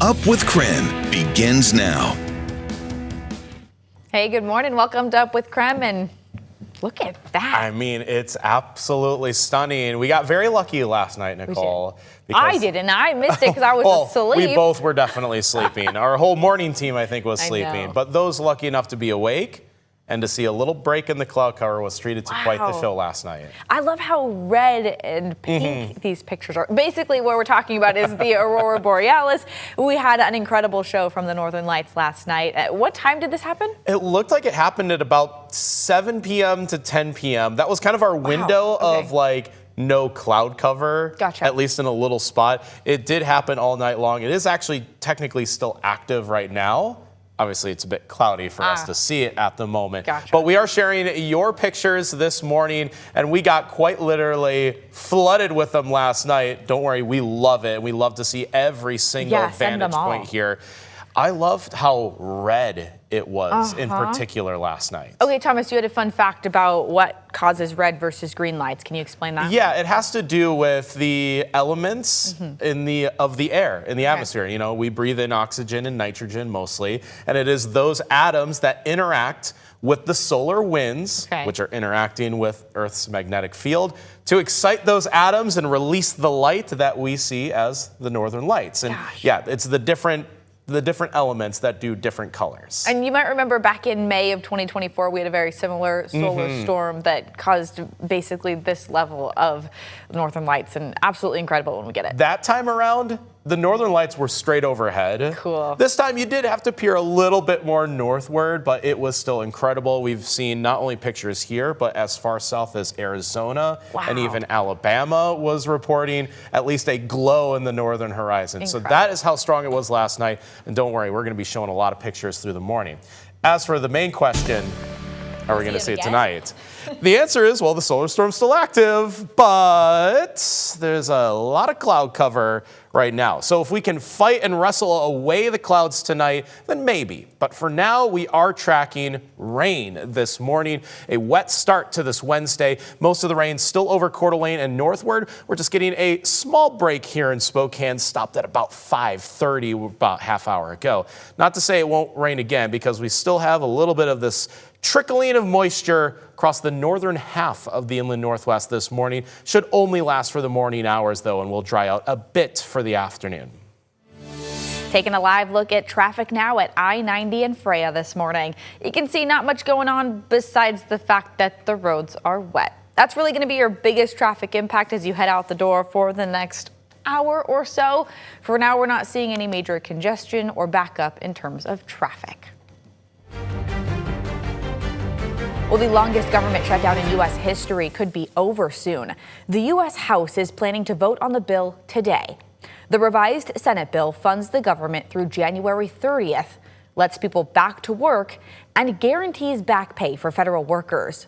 Up with KREM begins now. Hey, good morning. Welcome to Up with KREM, and look at that. I mean, it's absolutely stunning. We got very lucky last night, Nicole. I didn't. I missed it because I was asleep. We both were definitely sleeping. Our whole morning team, I think, was I sleeping. know. But those lucky enough to be awake and to see a little break in the cloud cover was treated to quite the show last night. I love how red and pink these pictures are. Basically, what we're talking about is the Aurora Borealis. We had an incredible show from the Northern Lights last night. At what time did this happen? It looked like it happened at about 7 p.m. to 10 p.m. That was kind of our window of like no cloud cover, at least in a little spot. It did happen all night long. It is actually technically still active right now. Obviously, it's a bit cloudy for us to see it at the moment. But we are sharing your pictures this morning, and we got quite literally flooded with them last night. Don't worry, we love it. We love to see every single vantage point here. I loved how red it was in particular last night. Okay, Thomas, you had a fun fact about what causes red versus green lights. Can you explain that? Yeah, it has to do with the elements of the air, in the atmosphere. You know, we breathe in oxygen and nitrogen mostly, and it is those atoms that interact with the solar winds, which are interacting with Earth's magnetic field, to excite those atoms and release the light that we see as the Northern Lights. And yeah, it's the different elements that do different colors. And you might remember back in May of 2024, we had a very similar solar storm that caused basically this level of Northern Lights, and absolutely incredible when we get it. That time around, the Northern Lights were straight overhead. Cool. This time you did have to peer a little bit more northward, but it was still incredible. We've seen not only pictures here, but as far south as Arizona and even Alabama was reporting at least a glow in the northern horizon. So that is how strong it was last night. And don't worry, we're going to be showing a lot of pictures through the morning. As for the main question, are we going to see it tonight? The answer is, well, the solar storm's still active, but there's a lot of cloud cover right now. So if we can fight and wrestle away the clouds tonight, then maybe. But for now, we are tracking rain this morning. A wet start to this Wednesday. Most of the rain still over Coeur d'Alene and northward. We're just getting a small break here in Spokane, stopped at about 5:30, about half hour ago. Not to say it won't rain again, because we still have a little bit of this trickling of moisture across the northern half of the inland northwest this morning. Should only last for the morning hours, though, and will dry out a bit for the afternoon. Taking a live look at traffic now at I-90 and Freya this morning. You can see not much going on besides the fact that the roads are wet. That's really going to be your biggest traffic impact as you head out the door for the next hour or so. For now, we're not seeing any major congestion or backup in terms of traffic. Well, the longest government shutdown in U.S. history could be over soon. The U.S. House is planning to vote on the bill today. The revised Senate bill funds the government through January 30th, lets people back to work, and guarantees back pay for federal workers.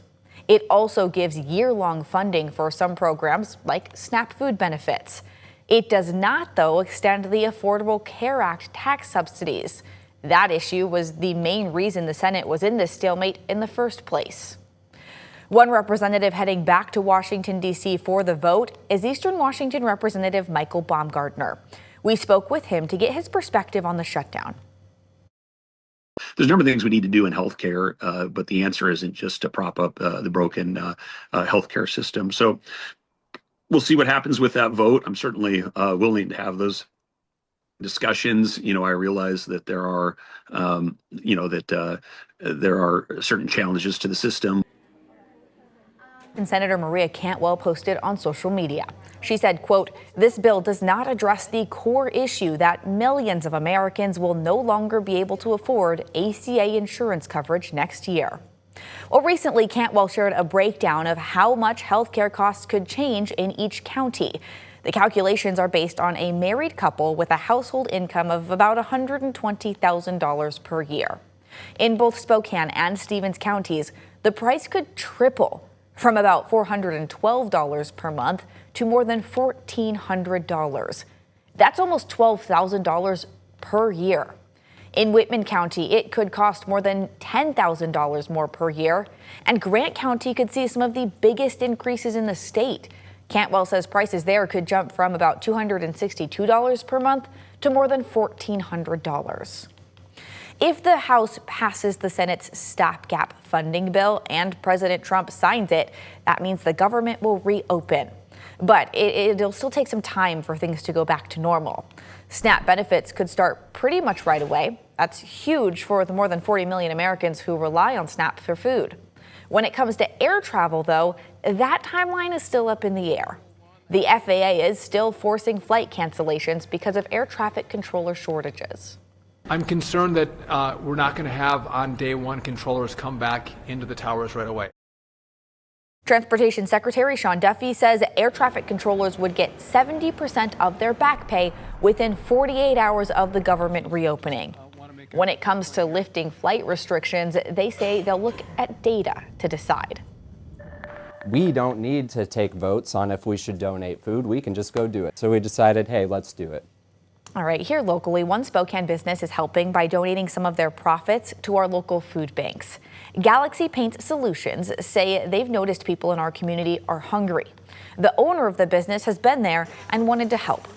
It also gives year-long funding for some programs like SNAP food benefits. It does not, though, extend the Affordable Care Act tax subsidies. That issue was the main reason the Senate was in this stalemate in the first place. One representative heading back to Washington, D.C. for the vote is Eastern Washington Representative Michael Baumgartner. We spoke with him to get his perspective on the shutdown. There's a number of things we need to do in healthcare, but the answer isn't just to prop up the broken healthcare system. So we'll see what happens with that vote. I'm certainly willing to have those discussions. You know, I realize that there are, there are certain challenges to the system. And Senator Maria Cantwell posted on social media. She said, quote, "This bill does not address the core issue that millions of Americans will no longer be able to afford ACA insurance coverage next year." Well, recently, Cantwell shared a breakdown of how much healthcare costs could change in each county. The calculations are based on a married couple with a household income of about $120,000 per year. In both Spokane and Stevens counties, the price could triple from about $412 per month to more than $1,400. That's almost $12,000 per year. In Whitman County, it could cost more than $10,000 more per year, and Grant County could see some of the biggest increases in the state. Cantwell says prices there could jump from about $262 per month to more than $1,400. If the House passes the Senate's stopgap funding bill and President Trump signs it, that means the government will reopen. But it'll still take some time for things to go back to normal. SNAP benefits could start pretty much right away. That's huge for the more than 40 million Americans who rely on SNAP for food. When it comes to air travel, though, that timeline is still up in the air. The FAA is still forcing flight cancellations because of air traffic controller shortages. I'm concerned that we're not going to have on day one controllers come back into the towers right away. Transportation Secretary Sean Duffy says air traffic controllers would get 70% of their back pay within 48 hours of the government reopening. When it comes to lifting flight restrictions, they say they'll look at data to decide. We don't need to take votes on if we should donate food. We can just go do it. So we decided, hey, let's do it. All right, here locally, one Spokane business is helping by donating some of their profits to our local food banks. Galaxy Paint Solutions say they've noticed people in our community are hungry. The owner of the business has been there and wanted to help.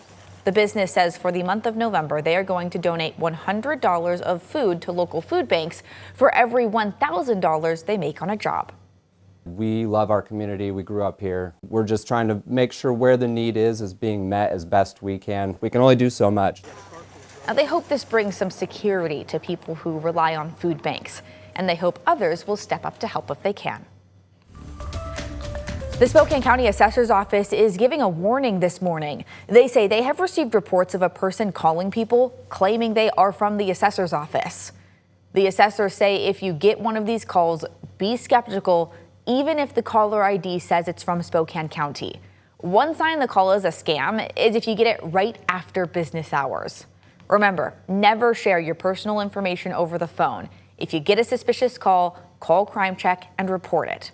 The business says for the month of November, they are going to donate $100 of food to local food banks for every $1,000 they make on a job. We love our community. We grew up here. We're just trying to make sure where the need is being met as best we can. We can only do so much. Now, they hope this brings some security to people who rely on food banks, and they hope others will step up to help if they can. The Spokane County Assessor's Office is giving a warning this morning. They say they have received reports of a person calling people claiming they are from the assessor's office. The assessors say if you get one of these calls, be skeptical, even if the caller ID says it's from Spokane County. One sign the call is a scam is if you get it right after business hours. Remember, never share your personal information over the phone. If you get a suspicious call, call Crime Check and report it.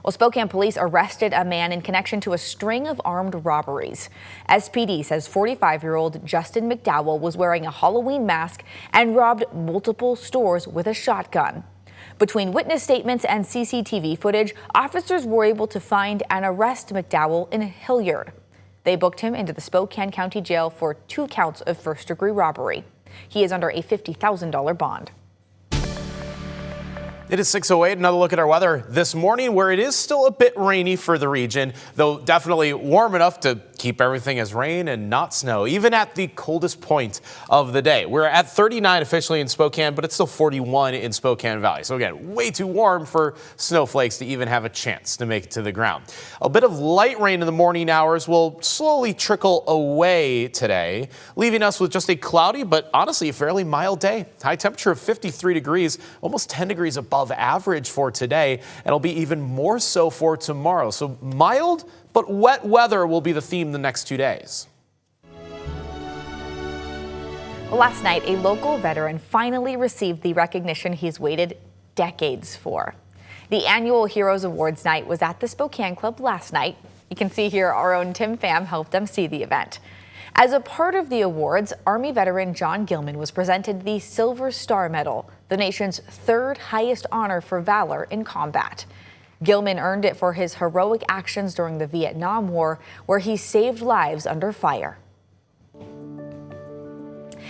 Well, Spokane police arrested a man in connection to a string of armed robberies. SPD says 45-year-old Justin McDowell was wearing a Halloween mask and robbed multiple stores with a shotgun. Between witness statements and CCTV footage, officers were able to find and arrest McDowell in Hilliard. They booked him into the Spokane County Jail for 2 counts of first-degree robbery. He is under a $50,000 bond. It is 6:08. Another look at our weather this morning, where it is still a bit rainy for the region, though definitely warm enough to keep everything as rain and not snow, even at the coldest point of the day. We're at 39 officially in Spokane, but it's still 41 in Spokane Valley. So again, way too warm for snowflakes to even have a chance to make it to the ground. A bit of light rain in the morning hours will slowly trickle away today, leaving us with just a cloudy but honestly a fairly mild day. High temperature of 53 degrees, almost 10 degrees above average for today, and it'll be even more so for tomorrow. So mild but wet weather will be the theme the next 2 days. Last night, a local veteran finally received the recognition he's waited decades for. The annual Heroes Awards night was at the Spokane Club last night. You can see here our own Tim Pham helped MC the event. As a part of the awards, Army veteran John Gilman was presented the Silver Star Medal, the nation's 3rd highest honor for valor in combat. Gilman earned it for his heroic actions during the Vietnam War, where he saved lives under fire.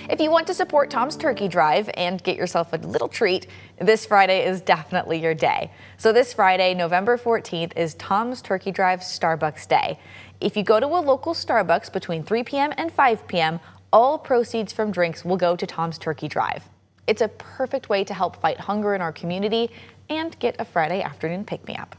If you want to support Tom's Turkey Drive and get yourself a little treat, this Friday is definitely your day. So this Friday, November 14th, is Tom's Turkey Drive Starbucks Day. If you go to a local Starbucks between 3 p.m. and 5 p.m., all proceeds from drinks will go to Tom's Turkey Drive. It's a perfect way to help fight hunger in our community and get a Friday afternoon pick-me-up.